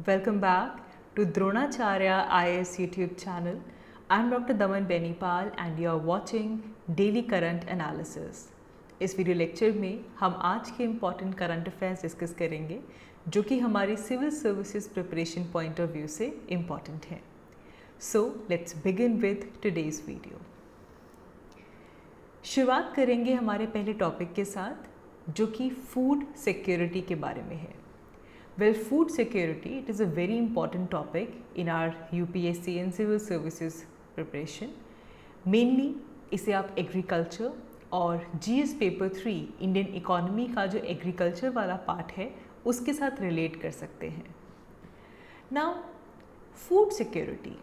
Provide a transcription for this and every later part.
Welcome back to Dronacharya IAS YouTube channel. I'm Dr. Daman Benipal and you are watching Daily Current Analysis. इस video lecture में हम आज के important current affairs discuss करेंगे जो कि हमारी civil services preparation point of view से इम्पॉर्टेंट हैं. So let's begin with today's video. शुरुआत करेंगे हमारे पहले टॉपिक के साथ जो कि फूड सिक्योरिटी के बारे में है. Well, food security, it is a very important topic in our UPSC and civil services preparation. Mainly इसे आप एग्रीकल्चर और GS पेपर 3 इंडियन इकोनॉमी का जो एग्रीकल्चर वाला पार्ट है उसके साथ रिलेट कर सकते हैं. Now, food security.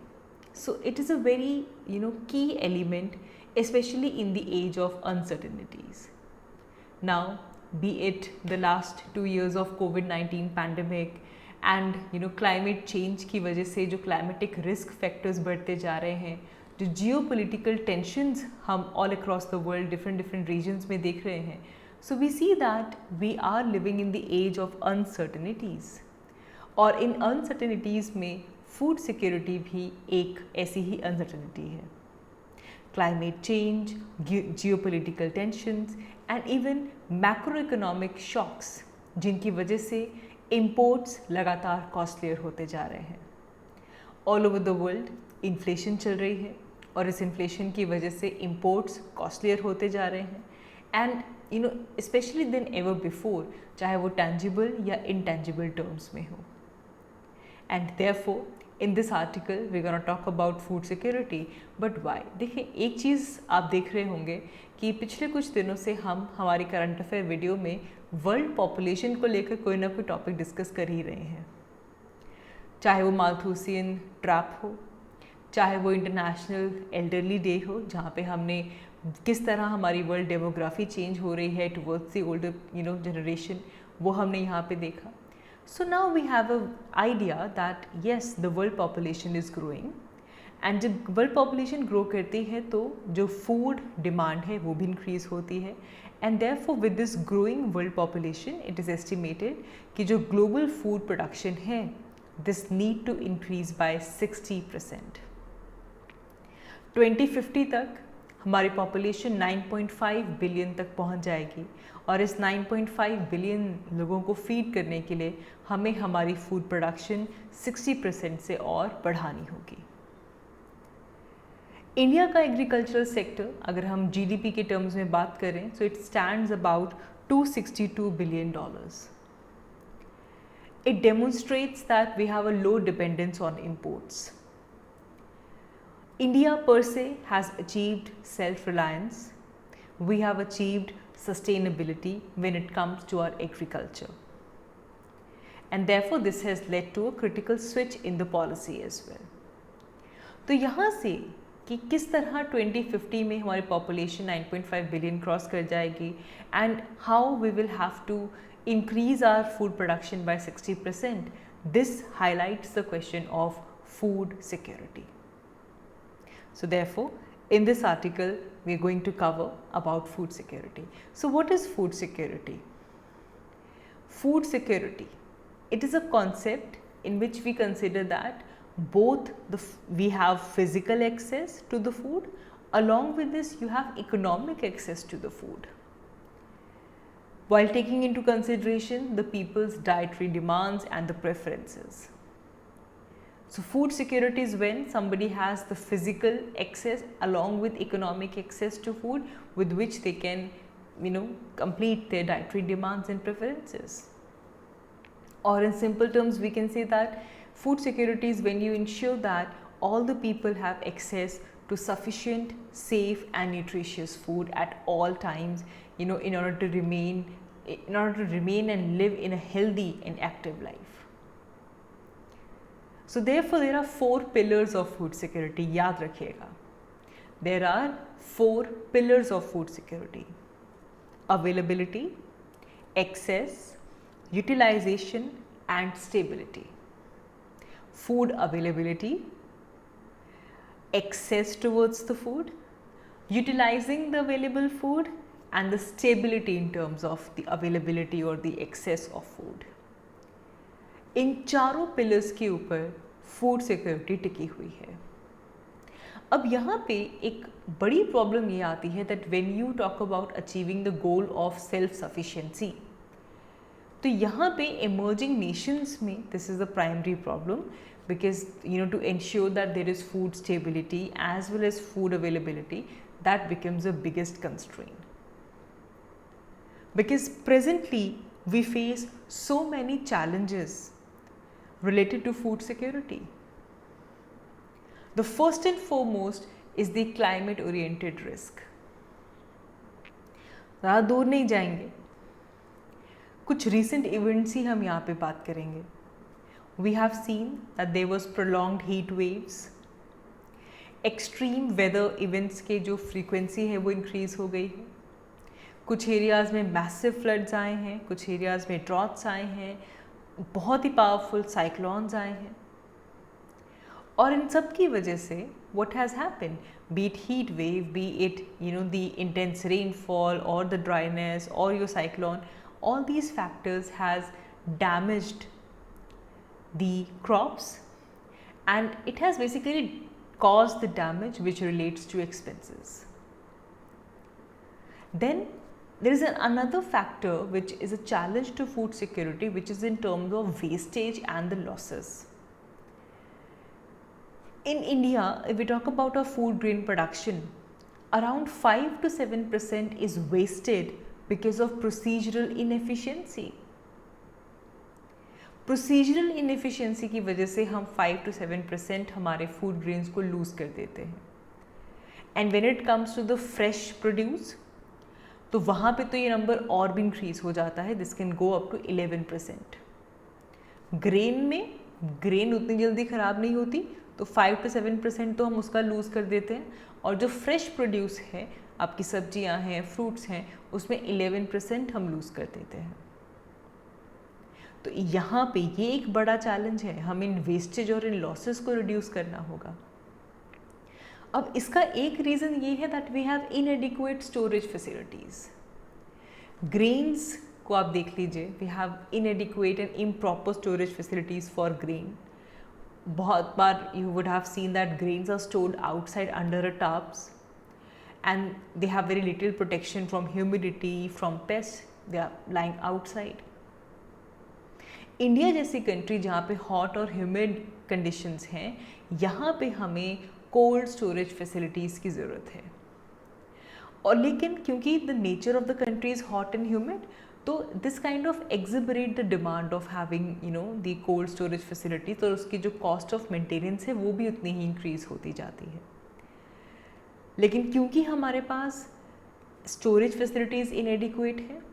So it is a very key element, especially in the age of uncertainties. Now, be it the last 2 years of COVID-19 pandemic and climate change की वजह से जो climatic risk factors बढ़ते जा रहे हैं, जो geopolitical tensions हम all across the world different regions में देख रहे हैं, so we see that we are living in the age of uncertainties. और इन uncertainties में food security भी एक ऐसी ही uncertainty है. Climate change, geopolitical tensions and even macroeconomic shocks जिनकी वजह से imports लगातार costlier होते जा रहे हैं. All over the world inflation चल रही है और इस inflation की वजह से imports costlier होते जा रहे हैं and especially than ever before, चाहे वो tangible या intangible terms में हो. And therefore in this article we're going to talk about food security. But why? देखिए, एक चीज़ आप देख रहे होंगे कि पिछले कुछ दिनों से हम हमारी करंट अफेयर वीडियो में वर्ल्ड पॉपुलेशन को लेकर कोई ना कोई टॉपिक डिस्कस कर ही रहे हैं. चाहे वो मालथूसियन ट्रैप हो, चाहे वो इंटरनेशनल एल्डरली डे हो जहाँ पे हमने किस तरह हमारी वर्ल्ड डेमोग्राफी चेंज हो रही है टुवर्ड्स द ओल्डर जनरेशन, वो हमने यहाँ पे देखा. So now we have an idea that yes, the world population is growing and जब world population grow करती है तो जो food demand है वो भी increase होती है and therefore with this growing world population it is estimated कि जो global food production है this need to increase by 60%. 2050 तक हमारी पॉपुलेशन 9.5 बिलियन तक पहुंच जाएगी और इस 9.5 बिलियन लोगों को फीड करने के लिए हमें हमारी फूड प्रोडक्शन 60% से और बढ़ानी होगी. इंडिया का एग्रीकल्चरल सेक्टर अगर हम जीडीपी के टर्म्स में बात करें so it stands about $262 billion. It demonstrates that we have a low dependence on imports. India per se has achieved self-reliance. We have achieved sustainability when it comes to our agriculture. And therefore this has led to a critical switch in the policy as well. तो यहाँ से कि किस तरह 2050 में हमारी population 9.5 billion cross कर जाएगी and how we will have to increase our food production by 60%, this highlights the question of food security. So therefore, in this article, we are going to cover about food security. So what is food security? Food security, it is a concept in which we consider that both we have physical access to the food, along with this you have economic access to the food. While taking into consideration the people's dietary demands and the preferences. So food security is when somebody has the physical access along with economic access to food with which they can complete their dietary demands and preferences. Or in simple terms we can say that food security is when you ensure that all the people have access to sufficient, safe and nutritious food at all times in order to remain and live in a healthy and active life. So therefore there are 4 pillars of food security. याद रखिएगा. There are 4 pillars of food security: availability, access, utilization and stability. Food availability, access towards the food, utilizing the available food and the stability in terms of the availability or the excess of food. इन चारों pillars के ऊपर food security टिकी हुई है। अब यहाँ पे एक बड़ी प्रॉब्लम ये आती है that when you talk about achieving the goal of self sufficiency, तो यहाँ पे इमर्जिंग नेशंस में this is the primary problem, because to ensure that there is food stability as well as food availability, that becomes the biggest constraint, because presently we face so many challenges related to food security. The first and foremost is the climate oriented risk. ज़्यादा दूर नहीं जाएंगे, कुछ recent events ही हम यहाँ पे बात करेंगे. We have seen that there was prolonged heat waves, extreme weather events के जो frequency है वो increase हो गई है, कुछ areas में massive floods आए हैं, कुछ areas में droughts आए हैं, बहुत ही powerful cyclones आए हैं, और इन सब की वजह से what has happened, be it heat wave, be it the intense rainfall or the dryness or your cyclone, all these factors has damaged the crops, and it has basically caused the damage which relates to expenses. Then there is another factor which is a challenge to food security, which is in terms of wastage and the losses. In India, if we talk about our food grain production, around 5 to 7% is wasted because of procedural inefficiency. Procedural inefficiency की वजह से हम 5 to 7% हमारे food grains को loose कर देते हैं. And when it comes to the fresh produce, तो वहाँ पे तो ये नंबर और भी इंक्रीज हो जाता है. This can go up to 11%. Grain में ग्रेन उतनी जल्दी ख़राब नहीं होती, तो 5 to 7% तो हम उसका लूज़ कर देते हैं, और जो फ्रेश प्रोड्यूस है, आपकी सब्जियाँ हैं, फ्रूट्स हैं, उसमें 11% हम लूज़ कर देते हैं. तो यहाँ पे ये एक बड़ा चैलेंज है, हमें इन वेस्टेज और इन लॉसेस को रिड्यूस करना होगा. अब इसका एक रीज़न ये है that we have inadequate storage facilities. Grains को आप देख लीजिए, we have inadequate and improper storage facilities for grain. बहुत बार you would have seen that grains are stored outside under a tarps, and they have very little protection from humidity, from pest, they are lying outside. India जैसी country जहाँ पे hot और humid conditions हैं, यहाँ पे हमें cold storage facilities की ज़रूरत है. और लेकिन क्योंकि the nature of the country is hot and humid, तो this kind of exacerbate the demand of having the cold storage facility. तो उसकी जो कॉस्ट ऑफ मेंटेनेंस है वो भी उतनी ही इंक्रीज़ होती जाती है. लेकिन क्योंकि हमारे पास स्टोरेज फैसिलिटीज़ इनएडिक्वेट है,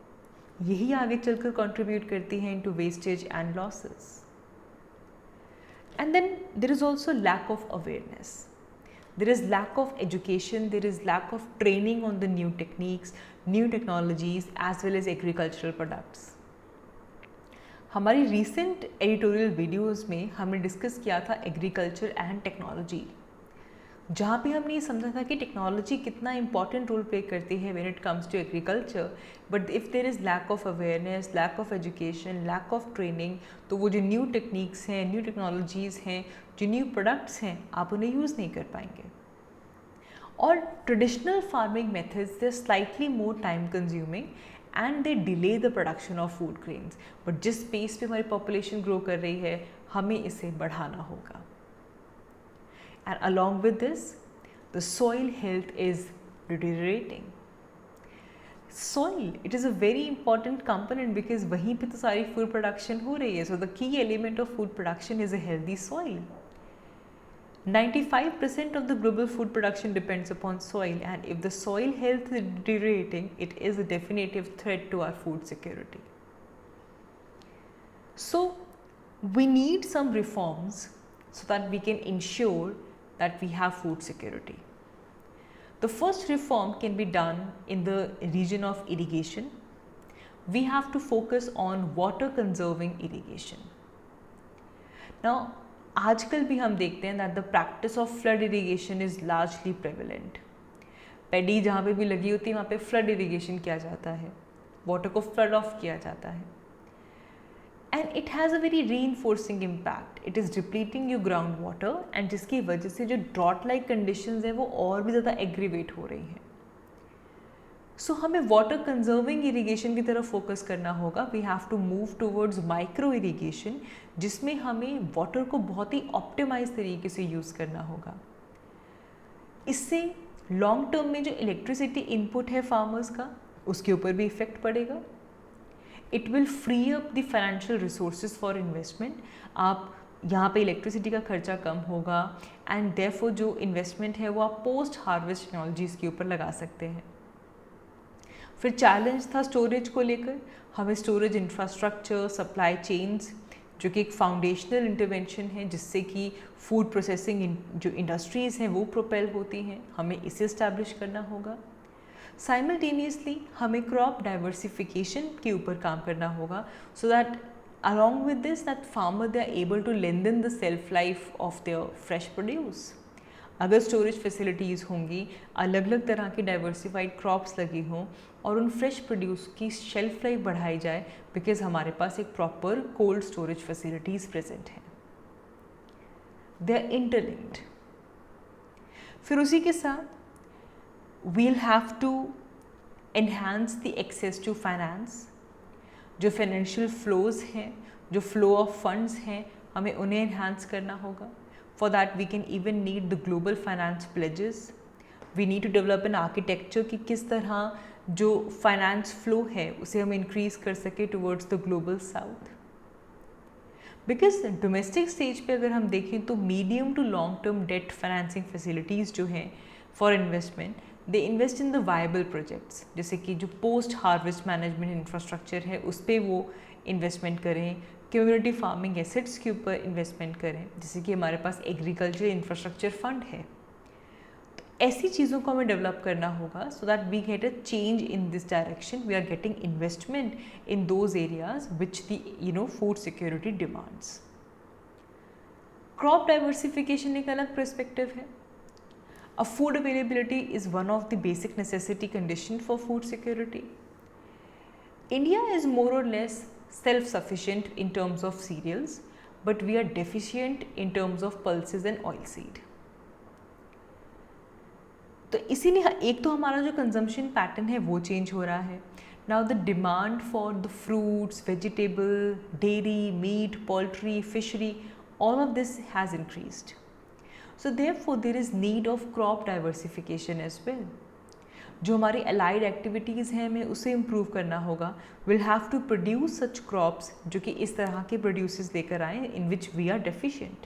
यही आगे चलकर कंट्रीब्यूट करती हैं into wastage and losses. And then there is also lack of awareness, there is lack of education, there is lack of training on the new techniques, new technologies as well as agricultural products. हमारी recent editorial videos में हमने discuss किया था agriculture and technology, जहाँ पे हमने ये समझा था कि टेक्नोलॉजी कितना इंपॉर्टेंट रोल प्ले करती है when it comes to agriculture. But if there is lack of awareness, lack of education, lack of training, तो वो जो न्यू टेक्निक्स हैं, न्यू टेक्नोलॉजीज़ हैं, जो न्यू प्रोडक्ट्स हैं, आप उन्हें यूज़ नहीं कर पाएंगे. और traditional farming methods they are slightly more time consuming and they delay the production of food grains. But जिस पेस पे हमारी पॉपुलेशन ग्रो कर रही है, हमें इसे बढ़ाना होगा. And along with this, the soil health is deteriorating. Soil, it is a very important component because वहीं पे तो सारी food production हो रही है. So the key element of food production is a healthy soil. 95% of the global food production depends upon soil, and if the soil health is deteriorating, it is a definitive threat to our food security. So we need some reforms so that we can ensure that we have food security. The first reform can be done in the region of irrigation. We have to focus on water conserving irrigation. Now, आजकल भी हम देखते हैं that the practice of flood irrigation is largely prevalent. Paddy जहाँ पे भी लगी होती है वहाँ पे flood irrigation किया जाता है, water को flood off किया जाता है. And it has a very reinforcing impact. It is depleting your ground water and जिसकी वजह से जो ड्रॉट लाइक कंडीशंस हैं वो और भी ज़्यादा एग्रीवेट हो रही हैं. सो हमें वाटर कंजर्विंग इरीगेशन की तरफ फोकस करना होगा. We have to move towards micro irrigation जिसमें हमें वाटर को बहुत ही ऑप्टिमाइज तरीके से यूज़ करना होगा. इससे लॉन्ग टर्म में जो इलेक्ट्रिसिटी इनपुट है फार्मर्स का उसके ऊपर भी इफेक्ट पड़ेगा. It will free up the financial resources for investment. आप यहाँ पे इलेक्ट्रिसिटी का खर्चा कम होगा एंड देयरफॉर जो इन्वेस्टमेंट है वो आप पोस्ट हार्वेस्ट टेक्नोलॉजीज़ के ऊपर लगा सकते हैं. फिर चैलेंज था स्टोरेज को लेकर. हमें स्टोरेज इंफ्रास्ट्रक्चर, सप्लाई चेन्स जो कि एक फाउंडेशनल इंटरवेंशन है जिससे कि फूड प्रोसेसिंग जो इंडस्ट्रीज़ हैं वो प्रोपेल होती हैं, हमें इसे इस्टेब्लिश करना होगा. साइमल्टेनियसली हमें क्रॉप डाइवर्सिफिकेशन के ऊपर काम करना होगा so that along with this that farmer they are able to lengthen the shelf life of their fresh produce. अगर स्टोरेज फैसिलिटीज़ होंगी, अलग अलग तरह की डाइवर्सिफाइड क्रॉप्स लगी हों और उन फ्रेश प्रोड्यूस की शेल्फ लाइफ बढ़ाई जाए बिकॉज हमारे पास एक proper cold storage facilities present हैं. They are interlinked. फिर उसी के साथ we'll have to enhance the access to finance. जो फाइनेंशियल फ्लोज हैं, जो फ्लो ऑफ फंड्स हैं, हमें उन्हें एनहांस करना होगा. For that we can even need the global finance pledges. We need to develop an architecture कि किस तरह जो finance flow है उसे हम increase कर सके towards the global south. Because domestic stage पे अगर हम देखें तो medium to long term debt financing facilities जो हैं for investment, they invest in the viable projects. जैसे कि जो post harvest management infrastructure है उस पर वो investment करें, कम्युनिटी फार्मिंग एसेट्स के ऊपर इन्वेस्टमेंट करें, जैसे कि हमारे पास एग्रीकल्चर इंफ्रास्ट्रक्चर फंड है. तो ऐसी चीज़ों को हमें डेवलप करना होगा so that we get a change in this direction. We are getting investment in those areas which the food security demands. Crop diversification एक अलग पर्सपेक्टिव है. A food availability is one of the basic necessity condition for food security. India is more or less self-sufficient in terms of cereals, but we are deficient in terms of pulses and oilseed. तो इसीलिए एक तो हमारा जो consumption pattern है वो change हो रहा है. Now the demand for the fruits, vegetable, dairy, meat, poultry, fishery, all of this has increased. So therefore there is need of crop diversification as well. जो हमारी अलाइड एक्टिविटीज़ हैं हमें उसे इम्प्रूव करना होगा. Will have to produce such crops जो कि इस तरह के प्रोड्यूसेस लेकर आएँ in which we are deficient.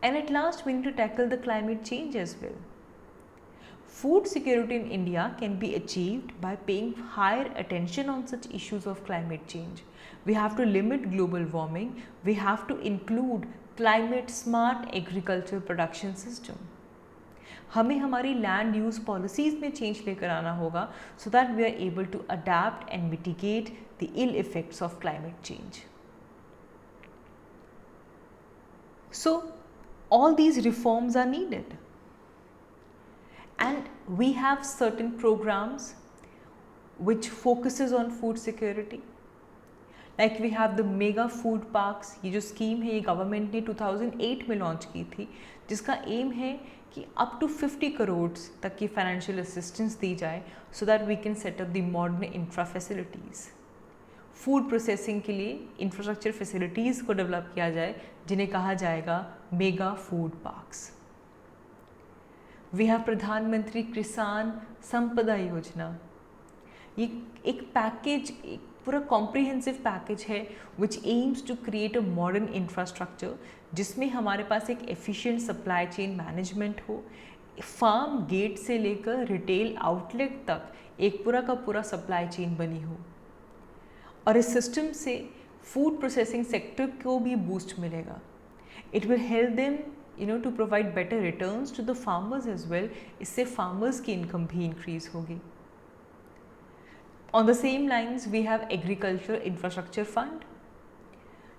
And at last we need to tackle the climate change as well. Food security in India can be achieved by paying higher attention on such issues of climate change. We have to limit global warming. We have to include climate smart agriculture production system. हमें हमारी land use policies में change लेकर आना होगा so that we are able to adapt and mitigate the ill effects of climate change. So all these reforms are needed and we have certain programmes which focuses on food security. Like we have the mega food parks. ये जो scheme है ये government ने 2008 में launch की थी जिसका M है कि अप टू 50 करोड़ तक की फाइनेंशियल असिस्टेंस दी जाए so that we can set up the modern infra facilities. Food processing के लिए इंफ्रास्ट्रक्चर फैसिलिटीज़ को डेवलप किया जाए जिन्हें कहा जाएगा mega food parks. We have Pradhan Mantri Kisan संपदा योजना. ये एक पैकेज, एक पूरा कॉम्प्रिहेंसिव पैकेज है which aims to create a modern infrastructure जिसमें हमारे पास एक एफिशिएंट सप्लाई चेन मैनेजमेंट हो. फार्म गेट से लेकर रिटेल आउटलेट तक एक पूरा का पूरा सप्लाई चेन बनी हो और इस सिस्टम से फूड प्रोसेसिंग सेक्टर को भी बूस्ट मिलेगा. It will help them to provide better returns to the farmers as well. इससे फार्मर्स की इनकम भी इंक्रीज होगी. On the same lines, we have Agriculture Infrastructure Fund.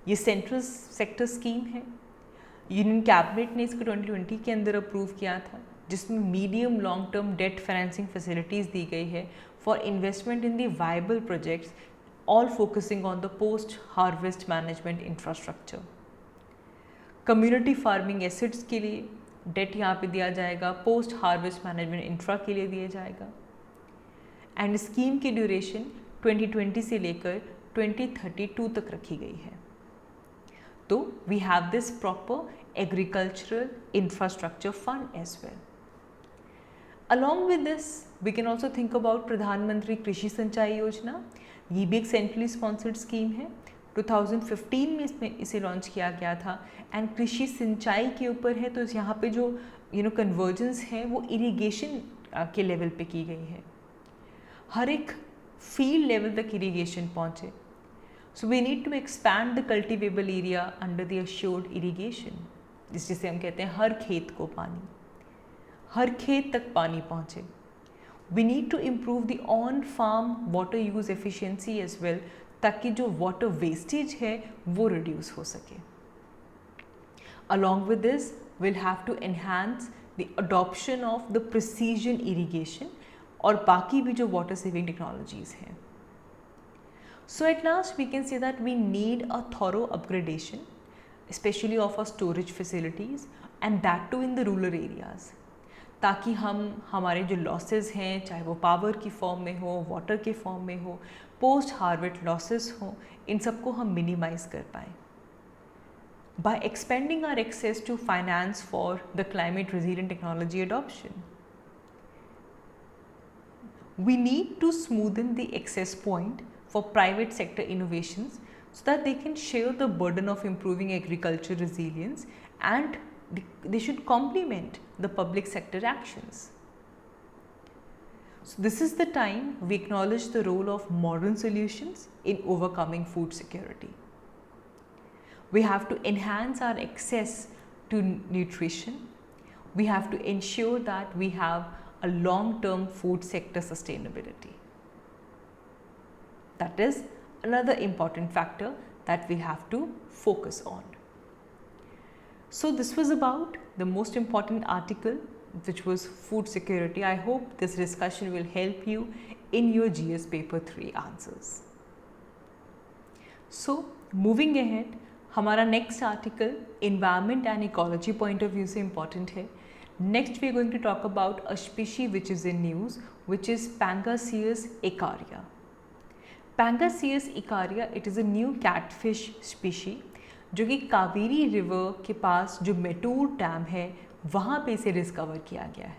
ये सेंट्रल सेक्टर स्कीम है. Union cabinet ने इसको 2020 के अंदर अप्रूव किया था जिसमें medium long term debt financing facilities दी गई है for investment in the viable projects all focusing on the post-harvest management infrastructure. Community farming assets के लिए डेट यहाँ पे दिया जाएगा, पोस्ट हार्वेस्ट मैनेजमेंट इंफ्रा के लिए दिया जाएगा, एंड स्कीम की ड्यूरेशन 2020 से लेकर 2032 तक रखी गई है. तो we have this proper agricultural infrastructure fund as well. Along with this we can also think about Pradhan Mantri Krishi सिंचाई योजना. ये भी एक सेंट्रली स्पॉन्सर्ड स्कीम है. 2015 में इसमें इसे लॉन्च किया गया था एंड कृषि सिंचाई के ऊपर है. तो यहाँ पे जो कन्वर्जेंस है वो इरिगेशन के लेवल पे की गई है. हर एक फील्ड लेवल तक इरिगेशन पहुँचे. So we need to expand the cultivable area under the assured irrigation, जिसे हम कहते हैं हर खेत को पानी, हर खेत तक पानी पहुँचे. We need to improve the on farm water use efficiency as well, ताकि जो वाटर वेस्टेज है वो रिड्यूस हो सके. Along with this will have to enhance the adoption of the precision irrigation और बाकी भी जो वाटर सेविंग टेक्नोलॉजीज हैं. So at last we can say that we need a thorough upgradation specially of our storage facilities and that too in the rural areas, ताकि हम हमारे जो losses हैं, चाहे वो पावर की फॉर्म में हो, वाटर के फॉर्म में हो, पोस्ट हार्वेस्ट लॉसेस हो, इन सबको हम मिनिमाइज कर पाएँ. By expending our access to finance for the climate resilient technology adoption, we need to smoothen the access point for private sector innovations so that they can share the burden of improving agriculture resilience, and they should complement the public sector actions. So this is the time we acknowledge the role of modern solutions in overcoming food security. We have to enhance our access to nutrition. We have to ensure that we have a long-term food sector sustainability. That is another important factor that we have to focus on. So this was about the most important article, which was food security. I hope this discussion will help you in your GS paper 3 answers. So moving ahead, हमारा next article environment and ecology point of view से important है. Next we are going to talk about a species which is in news, which is Pangasius icaria. Pangasius icaria, it is a new catfish species जो कि Kaveri river के पास जो Mettur dam है वहाँ पे इसे डिस्कवर किया गया है.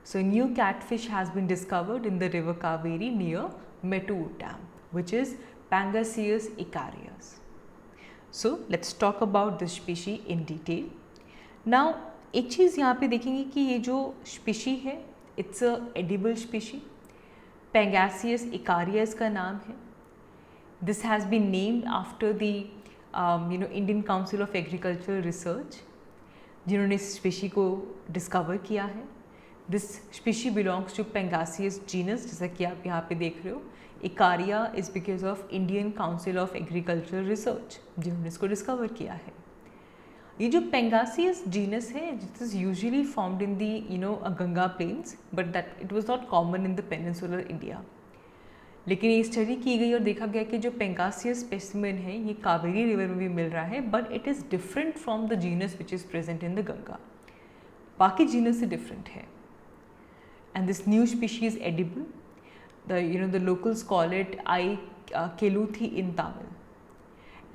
So new catfish has been discovered in the river Kaveri near Mettur Dam, which is Pangasius icarius. So let's talk about this species in detail. Now एक चीज़ यहाँ पे देखेंगे कि ये जो स्पीशी है it's a edible species. Pangasius icaria इसका नाम है. This has been named after the Indian Council of Agricultural Research, जिन्होंने इस स्पीशी को डिस्कवर किया है. This species belongs to Pangasius genus, जैसा कि आप यहाँ पे देख रहे हो. Icaria is because of Indian Council of Agricultural Research, जिन्होंने इसको डिस्कवर किया है. ये जो पेंगासियस जीनस है it is usually formed in the Ganga plains, but that it was not common in the peninsular India. लेकिन ये स्टडी की गई और देखा गया कि जो पेंगासियस स्पेसिमेन है ये कावेरी रिवर में भी मिल रहा है, but it is different from the genus which is present in the Ganga. बाकी जीनस से डिफरेंट है. And this new species edible. The locals call it ai keluthi in Tamil.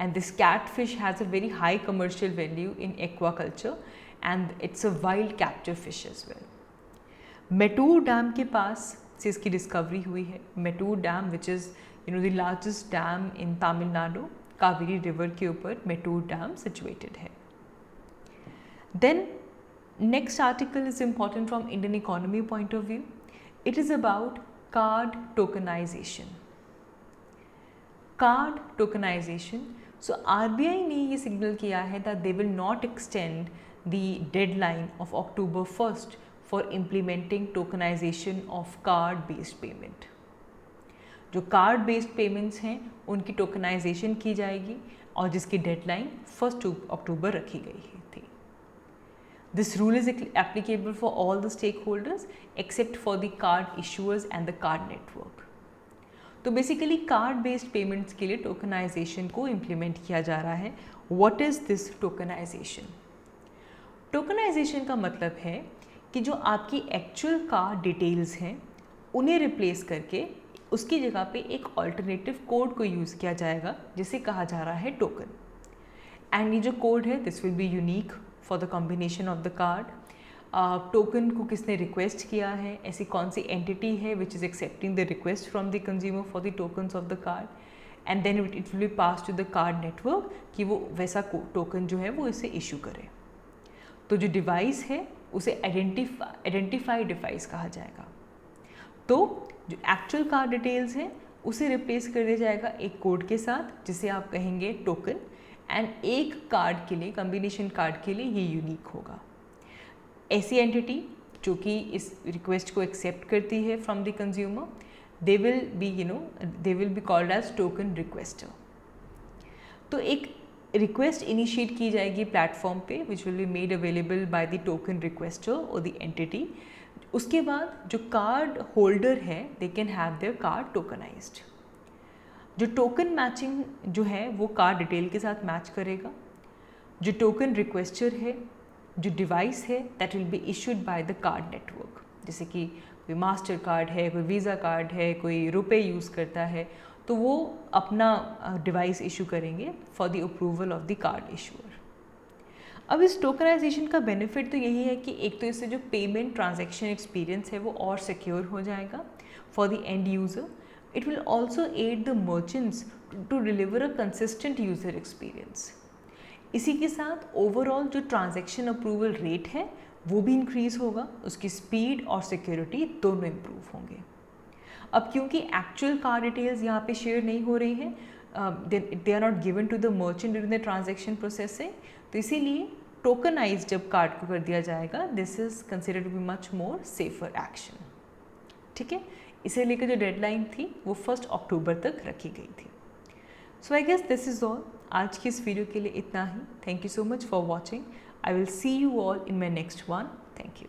And this catfish has a very high commercial value in aquaculture and it's a wild capture fish as well. Mettur Dam के पास से इसकी discovery हुई है. Mettur Dam which is the largest dam in Tamil Nadu, Kaveri river के ऊपर Mettur Dam situated है. Then next article is important from Indian economy point of view. It is about card tokenization. Card tokenization. So RBI ने ये signal किया है that they will not extend the deadline of October 1st for implementing tokenization of card based payment. जो card based payments हैं उनकी tokenization की जाएगी और जिसकी deadline 1st October रखी गई थी. This rule is applicable for all the stakeholders except for the card issuers and the card network. तो बेसिकली कार्ड बेस्ड पेमेंट्स के लिए टोकनाइजेशन को इम्प्लीमेंट किया जा रहा है। What is this tokenisation? Tokenisation का मतलब है कि जो आपकी एक्चुअल कार्ड डिटेल्स हैं उन्हें रिप्लेस करके उसकी जगह पे एक ऑल्टरनेटिव कोड को यूज़ किया जाएगा जिसे कहा जा रहा है टोकन। एंड ये जो कोड है this will be unique for the combination of the card. Token को किसने रिक्वेस्ट किया है, ऐसी कौन सी एंटिटी है which is accepting the request from the consumer for the tokens of the card, and then it will be pass to the card network कि वो वैसा टोकन जो है वो इसे इशू करे। तो जो डिवाइस है उसे आइडेंटिफाई डिवाइस कहा जाएगा। तो जो एक्चुअल कार्ड डिटेल्स हैं उसे रिप्लेस कर दिया जाएगा एक कोड के साथ जिसे आप कहेंगे टोकन, एंड एक कार्ड के लिए, कॉम्बिनेशन कार्ड के लिए ये यूनिक होगा। ऐसी एंटिटी जो कि इस रिक्वेस्ट को एक्सेप्ट करती है from the consumer, they will be called as token requester. तो एक रिक्वेस्ट इनिशिएट की जाएगी प्लेटफॉर्म पे which will be made available by the token requester और द एंटिटी। उसके बाद जो कार्ड होल्डर है they can have their card tokenised. जो टोकन मैचिंग जो है वो कार्ड डिटेल के साथ मैच करेगा। जो टोकन रिक्वेस्टर है, जो डिवाइस है, that will be issued by the card network. जैसे कि कोई मास्टर कार्ड है, कोई वीज़ा कार्ड है, कोई रुपए यूज़ करता है, तो वो अपना डिवाइस इशू करेंगे for the approval of the card issuer. अब इस टोकनाइजेशन का बेनिफिट तो यही है कि एक तो इससे जो पेमेंट ट्रांजैक्शन एक्सपीरियंस है वो और सिक्योर हो जाएगा for the end user. It will also aid the merchants to deliver a consistent user experience. इसी के साथ ओवरऑल जो ट्रांजैक्शन अप्रूवल रेट है वो भी इंक्रीज़ होगा, उसकी स्पीड और सिक्योरिटी दोनों इम्प्रूव होंगे। अब क्योंकि एक्चुअल कार्ड डिटेल्स यहाँ पे शेयर नहीं हो रही हैं, they are not given to the merchant during the transaction processing, तो इसीलिए टोकनाइज जब कार्ड को कर दिया जाएगा this is considered to be much more safer action. ठीक है, इसे लेकर जो डेडलाइन थी वो 1 अक्टूबर तक रखी गई थी। So I guess this is all. आज की इस वीडियो के लिए इतना ही। Thank you so much for watching. I will see you all in my next one. Thank you.